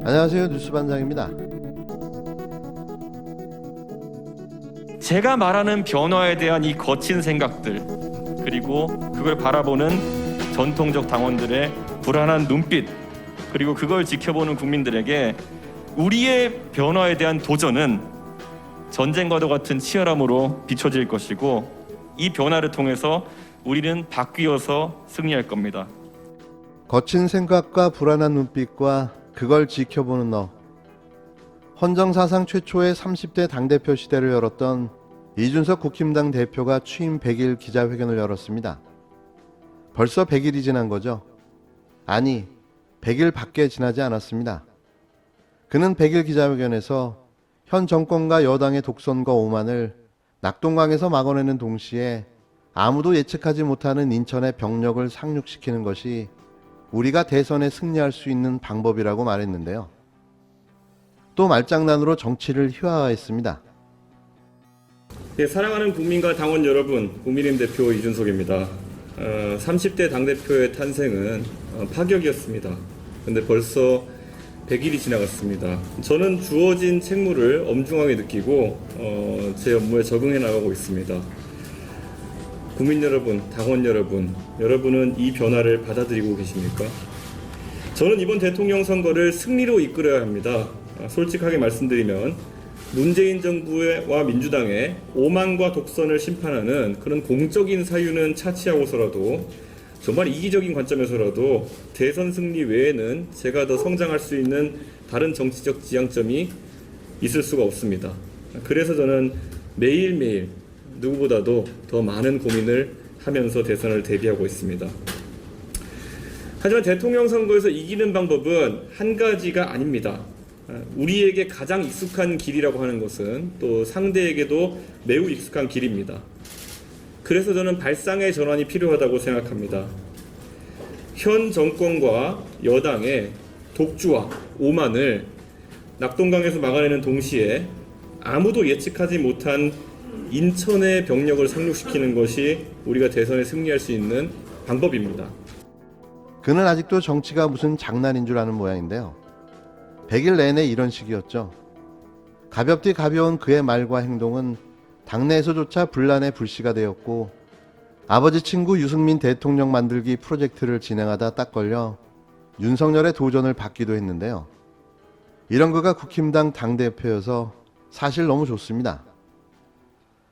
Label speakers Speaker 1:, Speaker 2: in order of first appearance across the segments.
Speaker 1: 안녕하세요, 뉴스반장입니다.
Speaker 2: 제가 말하는 변화에 대한 이 거친 생각들, 그리고 그걸 바라보는 전통적 당원들의 불안한 눈빛, 그리고 그걸 지켜보는 국민들에게 우리의 변화에 대한 도전은 전쟁과도 같은 치열함으로 비춰질 것이고, 이 변화를 통해서 우리는 바뀌어서 승리할 겁니다.
Speaker 1: 거친 생각과 불안한 눈빛과 그걸 지켜보는 너. 헌정사상 최초의 30대 당대표 시대를 열었던 이준석 국힘당 대표가 취임 100일 기자회견을 열었습니다. 벌써 100일이 지난 거죠? 아니, 100일밖에 지나지 않았습니다. 그는 100일 기자회견에서 현 정권과 여당의 독선과 오만을 낙동강에서 막아내는 동시에 아무도 예측하지 못하는 인천의 병력을 상륙시키는 것이 우리가 대선에 승리할 수 있는 방법이라고 말했는데요. 또 말장난으로 정치를 희화화했습니다.
Speaker 3: 네, 사랑하는 국민과 당원 여러분, 국민의힘 대표 이준석입니다. 30대 당대표의 탄생은 파격이었습니다. 그런데 벌써 100일이 지나갔습니다. 저는 주어진 책무를 엄중하게 느끼고 제 업무에 적응해 나가고 있습니다. 국민 여러분, 당원 여러분, 여러분은 이 변화를 받아들이고 계십니까? 저는 이번 대통령 선거를 승리로 이끌어야 합니다. 솔직하게 말씀드리면 문재인 정부와 민주당의 오만과 독선을 심판하는 그런 공적인 사유는 차치하고서라도 정말 이기적인 관점에서라도 대선 승리 외에는 제가 더 성장할 수 있는 다른 정치적 지향점이 있을 수가 없습니다. 그래서 저는 매일매일 누구보다도 더 많은 고민을 하면서 대선을 대비하고 있습니다. 하지만 대통령 선거에서 이기는 방법은 한 가지가 아닙니다. 우리에게 가장 익숙한 길이라고 하는 것은 또 상대에게도 매우 익숙한 길입니다. 그래서 저는 발상의 전환이 필요하다고 생각합니다. 현 정권과 여당의 독주와 오만을 낙동강에서 막아내는 동시에 아무도 예측하지 못한 인천의 병력을 상륙시키는 것이 우리가 대선에 승리할 수 있는 방법입니다.
Speaker 1: 그는 아직도 정치가 무슨 장난인 줄 아는 모양인데요. 100일 내내 이런 식이었죠. 가볍디 가벼운 그의 말과 행동은 당내에서조차 분란의 불씨가 되었고, 아버지 친구 유승민 대통령 만들기 프로젝트를 진행하다 딱 걸려 윤석열의 도전을 받기도 했는데요. 이런 그가 국힘당 당대표여서 사실 너무 좋습니다.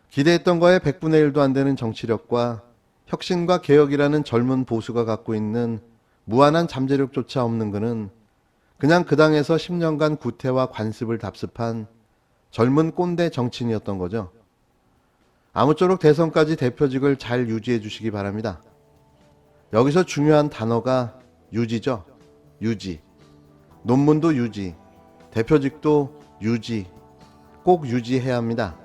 Speaker 1: 기대했던 거에 100분의 1도 안 되는 정치력과 혁신과 개혁이라는 젊은 보수가 갖고 있는 무한한 잠재력조차 없는 그는 그냥 그 당에서 10년간 구태와 관습을 답습한 젊은 꼰대 정치인이었던 거죠. 아무쪼록 대선까지 대표직을 잘 유지해 주시기 바랍니다. 여기서 중요한 단어가 유지죠. 유지. 논문도 유지. 대표직도 유지. 꼭 유지해야 합니다.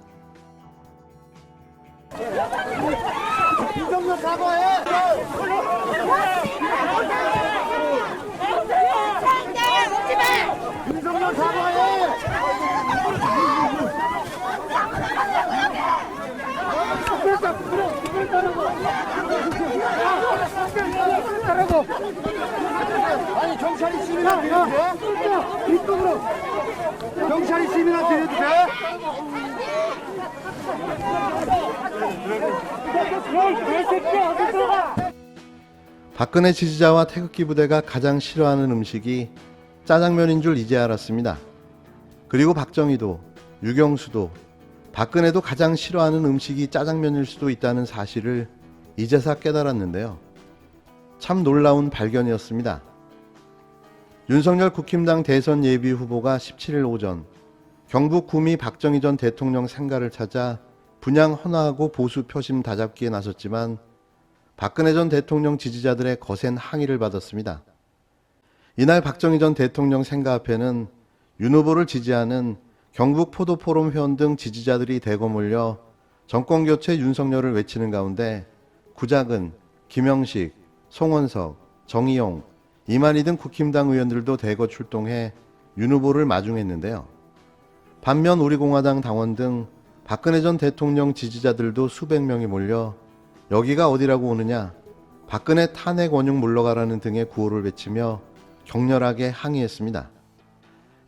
Speaker 4: 윤석열 사과해! 윤석열 사과해! 아니 경찰이 시민한테 해도 돼? 이쪽으로 경찰이 시민한테 해도 돼?
Speaker 1: 박근혜 지지자와 태극기 부대가 가장 싫어하는 음식이 짜장면인 줄 이제 알았습니다. 그리고 박정희도, 유경수도, 박근혜도 가장 싫어하는 음식이 짜장면일 수도 있다는 사실을 이제서 깨달았는데요. 참 놀라운 발견이었습니다. 윤석열 국힘당 대선 예비 후보가 17일 오전 경북 구미 박정희 전 대통령 생가를 찾아 분양 헌화하고 보수 표심 다잡기에 나섰지만 박근혜 전 대통령 지지자들의 거센 항의를 받았습니다. 이날 박정희 전 대통령 생가 앞에는 윤 후보를 지지하는 경북 포도포럼 회원 등 지지자들이 대거 몰려 정권교체 윤석열을 외치는 가운데 구작은, 김영식, 송원석, 정의용, 이만희 등 국힘당 의원들도 대거 출동해 윤 후보를 마중했는데요. 반면 우리공화당 당원 등 박근혜 전 대통령 지지자들도 수백 명이 몰려 여기가 어디라고 오느냐, 박근혜 탄핵 원흉 물러가라는 등의 구호를 외치며 격렬하게 항의했습니다.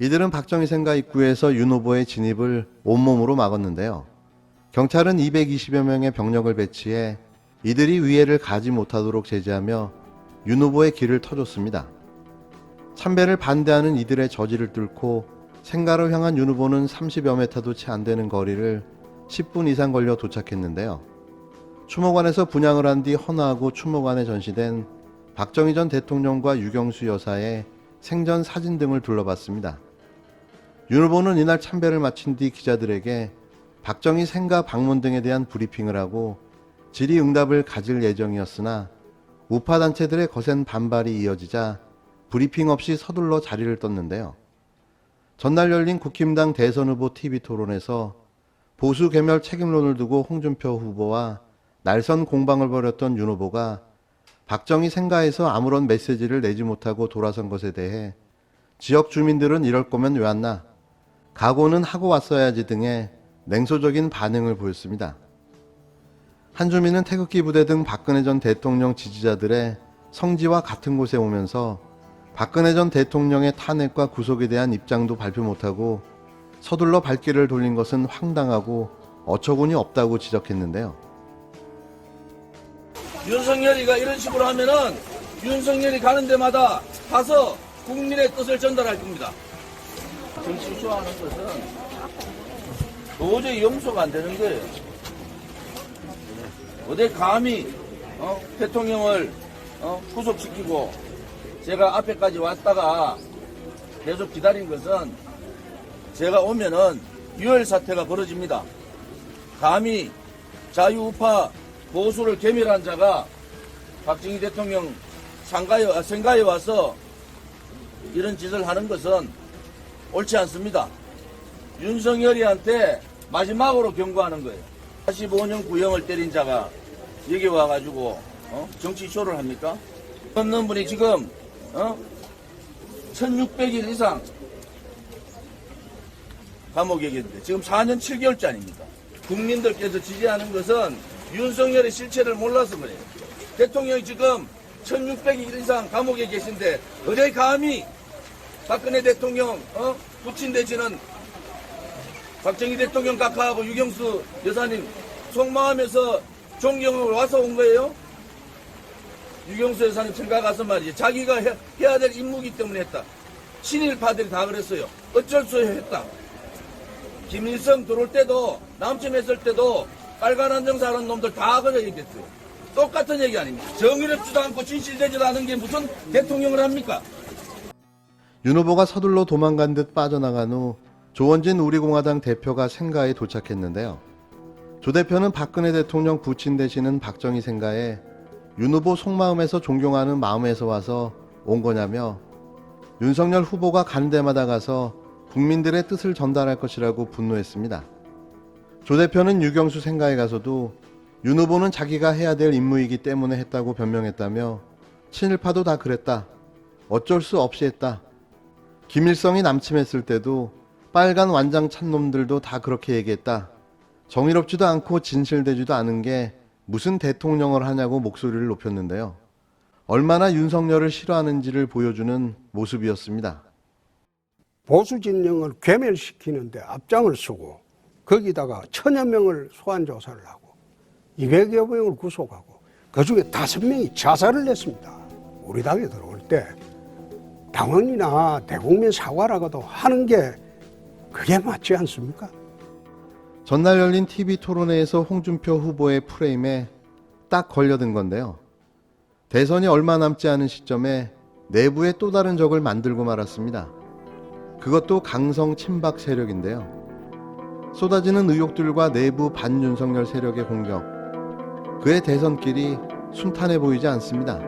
Speaker 1: 이들은 박정희 생가 입구에서 윤 후보의 진입을 온몸으로 막았는데요. 경찰은 220여 명의 병력을 배치해 이들이 위해를 가지 못하도록 제지하며 윤 후보의 길을 터줬습니다. 참배를 반대하는 이들의 저지를 뚫고 생가로 향한 윤 후보는 30여 메타도 채 안 되는 거리를 10분 이상 걸려 도착했는데요. 추모관에서 분향을 한 뒤 헌화하고 추모관에 전시된 박정희 전 대통령과 유경수 여사의 생전 사진 등을 둘러봤습니다. 윤 후보는 이날 참배를 마친 뒤 기자들에게 박정희 생가 방문 등에 대한 브리핑을 하고 질의응답을 가질 예정이었으나 우파 단체들의 거센 반발이 이어지자 브리핑 없이 서둘러 자리를 떴는데요. 전날 열린 국힘당 대선 후보 TV 토론에서 보수 개멸 책임론을 두고 홍준표 후보와 날선 공방을 벌였던 윤 후보가 박정희 생가에서 아무런 메시지를 내지 못하고 돌아선 것에 대해 지역 주민들은 이럴 거면 왜 왔나? 각오는 하고 왔어야지 등의 냉소적인 반응을 보였습니다. 한 주민은 태극기 부대 등 박근혜 전 대통령 지지자들의 성지와 같은 곳에 오면서 박근혜 전 대통령의 탄핵과 구속에 대한 입장도 발표 못하고 서둘러 발길을 돌린 것은 황당하고 어처구니 없다고 지적했는데요.
Speaker 5: 윤석열이가 이런 식으로 하면은 윤석열이 가는 데마다 가서 국민의 뜻을 전달할 겁니다. 정치 쇼하는 것은 도저히 용서가 안 되는 거예요. 어디 감히 대통령을 구속시키고 제가 앞에까지 왔다가 계속 기다린 것은 제가 오면은 유혈 사태가 벌어집니다. 감히 자유우파 보수를 괴멸한 자가 박정희 대통령 생가에 와서 이런 짓을 하는 것은 옳지 않습니다. 윤석열이한테 마지막으로 경고하는 거예요. 45년 구형을 때린 자가 여기 와가지고 정치 쇼를 합니까? 없는 분이 지금 1600일 이상 감옥에 계신데 지금 4년 7개월째입니다. 국민들께서 지지하는 것은 윤석열의 실체를 몰라서 그래요. 대통령이 지금 1600일 이상 감옥에 계신데 어디 감히 박근혜 대통령 부친되시는 박정희 대통령 각하하고 유경수 여사님 속마음에서 존경을 와서 온 거예요? 유경수 여사님 생각 가서 말이지 자기가 해야 될 임무이기 때문에 했다. 친일파들이 다 그랬어요. 어쩔 수 없이 했다. 김일성 들어올 때도 남침 했을 때도 빨간 안정사 하는 놈들 다 그래 얘기했어요. 똑같은 얘기 아닙니까? 정의롭지도 않고 진실되지도 않은 게 무슨 대통령을 합니까?
Speaker 1: 윤 후보가 서둘러 도망간 듯 빠져나간 후 조원진 우리공화당 대표가 생가에 도착했는데요. 조 대표는 박근혜 대통령 부친 되시는 박정희 생가에 윤 후보 속마음에서 존경하는 마음에서 와서 온 거냐며 윤석열 후보가 가는 데마다 가서 국민들의 뜻을 전달할 것이라고 분노했습니다. 조 대표는 유경수 생가에 가서도 윤 후보는 자기가 해야 될 임무이기 때문에 했다고 변명했다며 친일파도 다 그랬다. 어쩔 수 없이 했다. 김일성이 남침했을 때도 빨간 완장 찬 놈들도 다 그렇게 얘기했다. 정의롭지도 않고 진실되지도 않은 게 무슨 대통령을 하냐고 목소리를 높였는데요. 얼마나 윤석열을 싫어하는지를 보여주는 모습이었습니다.
Speaker 6: 보수 진영을 괴멸시키는데 앞장을 서고 거기다가 1000여 명을 소환조사를 하고 200여 명을 구속하고 그중에 5명이 자살을 했습니다. 우리 당에 들어올 때 당원이나 대국민 사과라고도 하는 게 그게 맞지 않습니까?
Speaker 1: 전날 열린 TV 토론회에서 홍준표 후보의 프레임에 딱 걸려든 건데요. 대선이 얼마 남지 않은 시점에 내부에 또 다른 적을 만들고 말았습니다. 그것도 강성 친박 세력인데요. 쏟아지는 의혹들과 내부 반윤석열 세력의 공격, 그의 대선길이 순탄해 보이지 않습니다.